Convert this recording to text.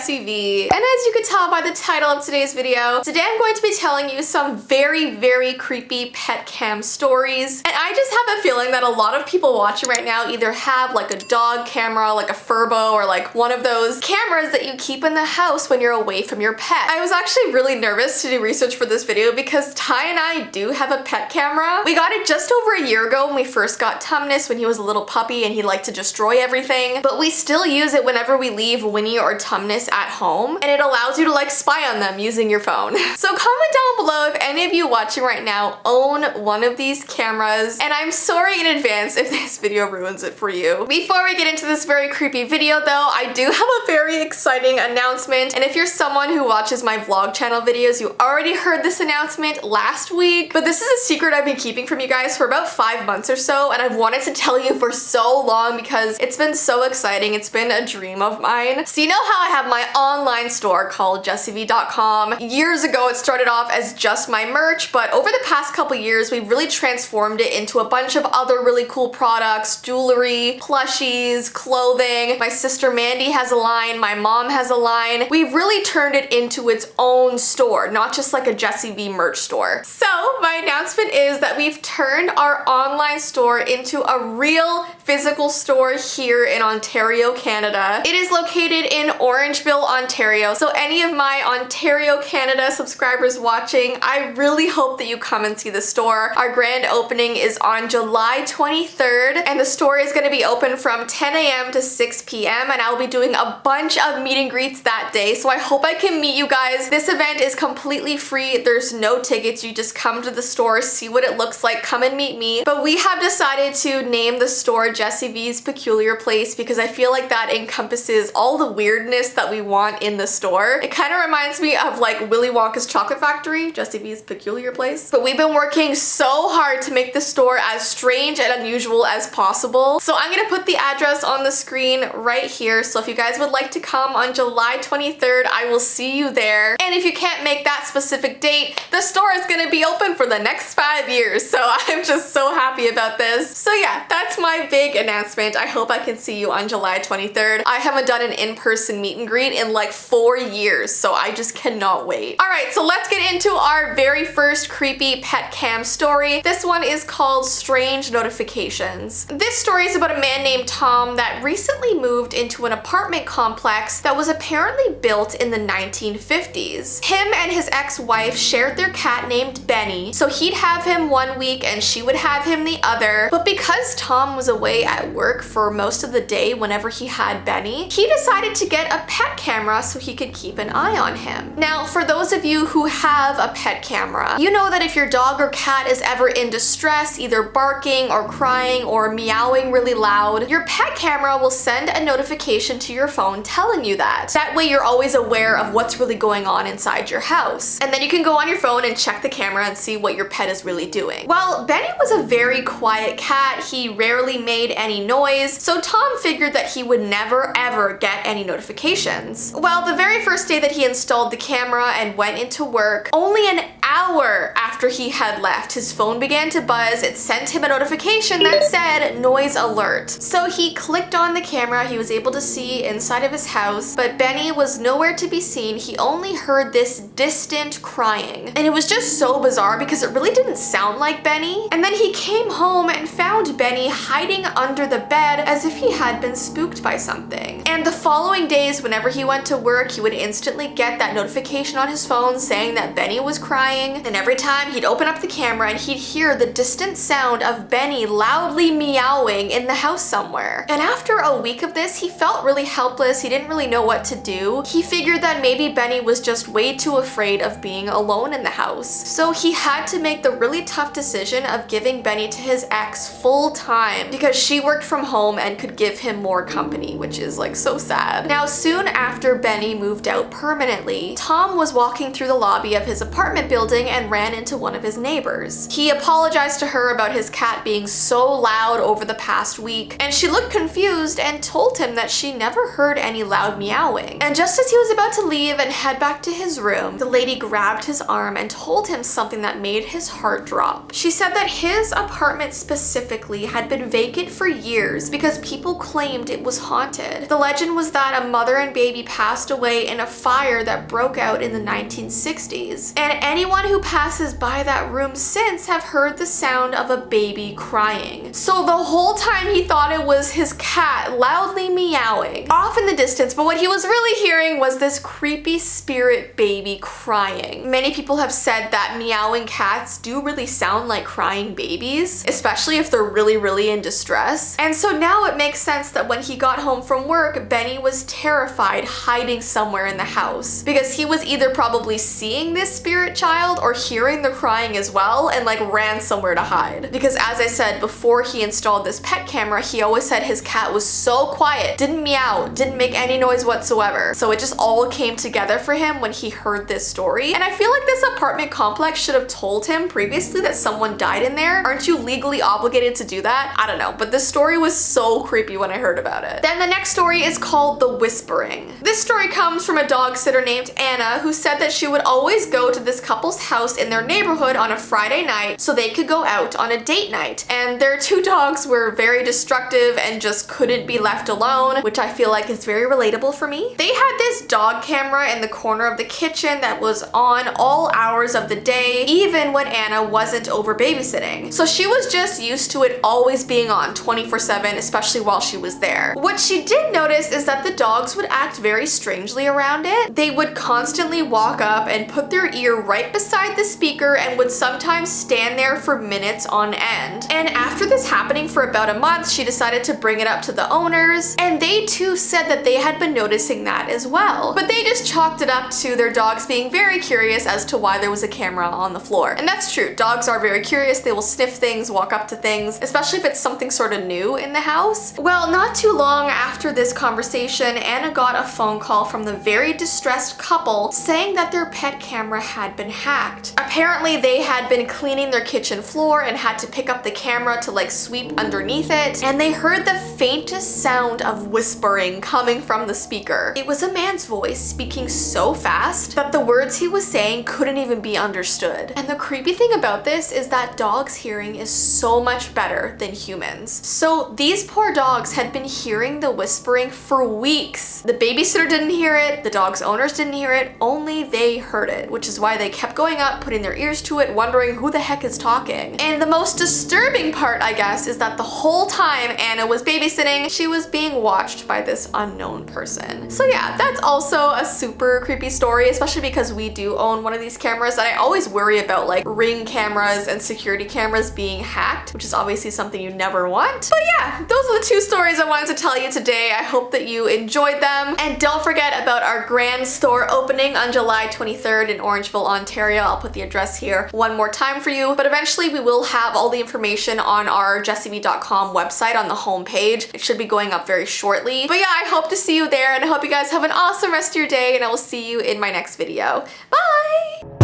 Jessii Vee, and as you can tell by the title of today's video, today I'm going to be telling you some very creepy pet cam stories. And I just have a feeling that a lot of people watching right now either have like a dog camera, like a Furbo, or like one of those cameras that you keep in the house when you're away from your pet. I was actually really nervous to do research for this video because Ty and I do have a pet camera. We got it just over a year ago when we first got Tumnus when he was a little puppy and he liked to destroy everything, but we still use it whenever we leave Winnie or Tumnus at home, and it allows you to like spy on them using your phone. So comment down below if any of you watching right now own one of these cameras, and I'm sorry in advance if this video ruins it for you. Before we get into this very creepy video though, I do have a very exciting announcement, and if you're someone who watches my vlog channel videos, you already heard this announcement last week, but this is a secret I've been keeping from you guys for about 5 months or so, and I've wanted to tell you for so long because it's been so exciting. It's been a dream of mine. So you know how I have my online store called jessiivee.com. Years ago it started off as just my merch, but over the past couple years we've really transformed it into a bunch of other really cool products, jewelry, plushies, clothing. My sister Mandy has a line, my mom has a line. We've really turned it into its own store, not just like a Jessii Vee merch store. So my announcement is that we've turned our online store into a real physical store here in Ontario, Canada. It is located in Orangeville, Ontario. So any of my Ontario, Canada subscribers watching, I really hope that you come and see the store. Our grand opening is on July 23rd, and the store is going to be open from 10 a.m. to 6 p.m. and I'll be doing a bunch of meet and greets that day. So I hope I can meet you guys. This event is completely free. There's no tickets. You just come to the store, see what it looks like, come and meet me. But we have decided to name the store Jessii Vee's Peculiar Place because I feel like that encompasses all the weirdness that we want in the store. It kind of reminds me of like Willy Wonka's Chocolate Factory, Jessii Vee's Peculiar Place. But we've been working so hard to make the store as strange and unusual as possible. So I'm gonna put the address on the screen right here. So if you guys would like to come on July 23rd, I will see you there. And if you can't make that specific date, the store is gonna be open for the next 5 years. So I'm just so happy about this. So yeah, that's my big announcement. I hope I can see you on July 23rd. I haven't done an in-person meet and greet in like 4 years, so I just cannot wait. All right, so let's get into our very first creepy pet cam story. This one is called Strange Notifications. This story is about a man named Tom that recently moved into an apartment complex that was apparently built in the 1950s. Him and his ex-wife shared their cat named Benny, so he'd have him one week and she would have him the other. But because Tom was away at work for most of the day whenever he had Benny, he decided to get a pet camera so he could keep an eye on him. Now, for those of you who have a pet camera, you know that if your dog or cat is ever in distress, either barking or crying or meowing really loud, your pet camera will send a notification to your phone telling you that. That way you're always aware of what's really going on inside your house. And then you can go on your phone and check the camera and see what your pet is really doing. Well, Benny was a very quiet cat. He rarely made any noise, so Tom figured that he would never ever get any notifications. Well, the very first day that he installed the camera and went into work, only an hour after he had left, his phone began to buzz. It sent him a notification that said noise alert. So he clicked on the camera. He was able to see inside of his house, but Benny was nowhere to be seen. He only heard this distant crying, and it was just so bizarre because it really didn't sound like Benny. And then he came home and found Benny hiding under the bed as if he had been spooked by something. And the following days, whenever he went to work, he would instantly get that notification on his phone saying that Benny was crying. And every time he'd open up the camera and he'd hear the distant sound of Benny loudly meowing in the house somewhere. And after a week of this, he felt really helpless. He didn't really know what to do. He figured that maybe Benny was just way too afraid of being alone in the house. So he had to make the really tough decision of giving Benny to his ex full time because she worked from home and could give him more company, which is like so sad. Now, soon after Benny moved out permanently, Tom was walking through the lobby of his apartment building building and ran into one of his neighbors. He apologized to her about his cat being so loud over the past week, and she looked confused and told him that she never heard any loud meowing. And just as he was about to leave and head back to his room, the lady grabbed his arm and told him something that made his heart drop. She said that his apartment specifically had been vacant for years because people claimed it was haunted. The legend was that a mother and baby passed away in a fire that broke out in the 1960s. And anyone who passes by that room since have heard the sound of a baby crying. So the whole time he thought it was his cat loudly meowing off in the distance, but what he was really hearing was this creepy spirit baby crying. Many people have said that meowing cats do really sound like crying babies, especially if they're really in distress. And so now it makes sense that when he got home from work, Benny was terrified, hiding somewhere in the house, because he was either probably seeing this spirit child or hearing the crying as well and like ran somewhere to hide. Because as I said, before he installed this pet camera, he always said his cat was so quiet, didn't meow, didn't make any noise whatsoever. So it just all came together for him when he heard this story. And I feel like this apartment complex should have told him previously that someone died in there. Aren't you legally obligated to do that? I don't know, but this story was so creepy when I heard about it. Then the next story is called The Whispering. This story comes from a dog sitter named Anna, who said that she would always go to this couple's house in their neighborhood on a Friday night so they could go out on a date night. And their two dogs were very destructive and just couldn't be left alone, which I feel like is very relatable for me. They had this dog camera in the corner of the kitchen that was on all hours of the day, even when Anna wasn't over babysitting. So she was just used to it always being on 24/7, especially while she was there. What she did notice is that the dogs would act very strangely around it. They would constantly walk up and put their ear right beside the speaker and would sometimes stand there for minutes on end. And after this happening for about a month, she decided to bring it up to the owners, and they too said that they had been noticing that as well. But they just chalked it up to their dogs being very curious as to why there was a camera on the floor. And that's true. Dogs are very curious. They will sniff things, walk up to things, especially if it's something sort of new in the house. Well, not too long after this conversation, Anna got a phone call from the very distressed couple saying that their pet camera had been hacked. Apparently they had been cleaning their kitchen floor and had to pick up the camera to like sweep underneath it, and they heard the faintest sound of whispering coming from the speaker. It was a man's voice speaking so fast that the words he was saying couldn't even be understood. And the creepy thing about this is that dogs' hearing is so much better than humans. So these poor dogs had been hearing the whispering for weeks. The babysitter didn't hear it, the dog's owners didn't hear it, only they heard it, which is why they kept going up, putting their ears to it, wondering who the heck is talking. And the most disturbing part, I guess, is that the whole time Anna was babysitting, she was being watched by this unknown person. So yeah, that's also a super creepy story, especially because we do own one of these cameras, and I always worry about like Ring cameras and security cameras being hacked, which is obviously something you never want. But yeah, those are the two stories I wanted to tell you today. I hope that you enjoyed them. And don't forget about our grand store opening on July 23rd in Orangeville, Ontario. I'll put the address here one more time for you. But eventually we will have all the information on our jessiivee.com website on the homepage. It should be going up very shortly. But yeah, I hope to see you there, and I hope you guys have an awesome rest of your day, and I will see you in my next video. Bye!